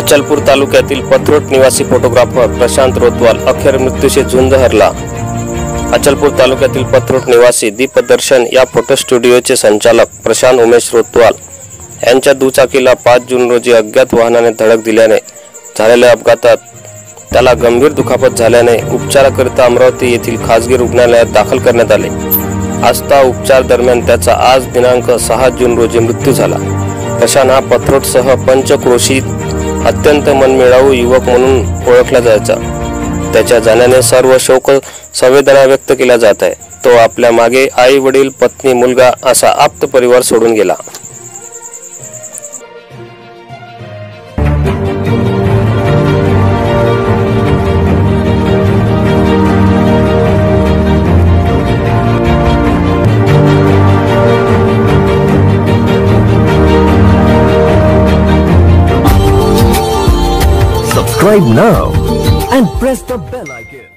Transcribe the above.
अचलपूर तालुक्यातील पथरोट निवासी फोटोग्राफर प्रशांत रोतवाल अखेर मृत्यूशी झुंज हरला। अचलपूर तालुक्यातील पथरोट निवासी दीपदर्शन या फोटो स्टुडिओचे संचालक प्रशांत उमेश रोतवाल यांच्या दुचाकीला 5 जून रोजी अज्ञात वाहनाने धडक दिल्याने झालेल्या अपघातात त्याला गंभीर दुखापत झाल्याने उपचाराकरिता अमरावती येथील खासगी रुग्णालयात दाखल करण्यात आले असता उपचार दरम्यान त्याचा आज दिनांक 6 जून रोजी मृत्यू झाला। प्रशांत हा पथरोटसह पंचक्रोशीत अत्यंत मनमिळावू युवक म्हणून ओळखला जायचा। त्याच्या जाण्याने सर्व शोक संवेदना व्यक्त केल्या जात आहे। तो आपल्या मागे आई वडील पत्नी मुलगा असा आप्त परिवार सोडून गेला। Subscribe now and press the bell icon.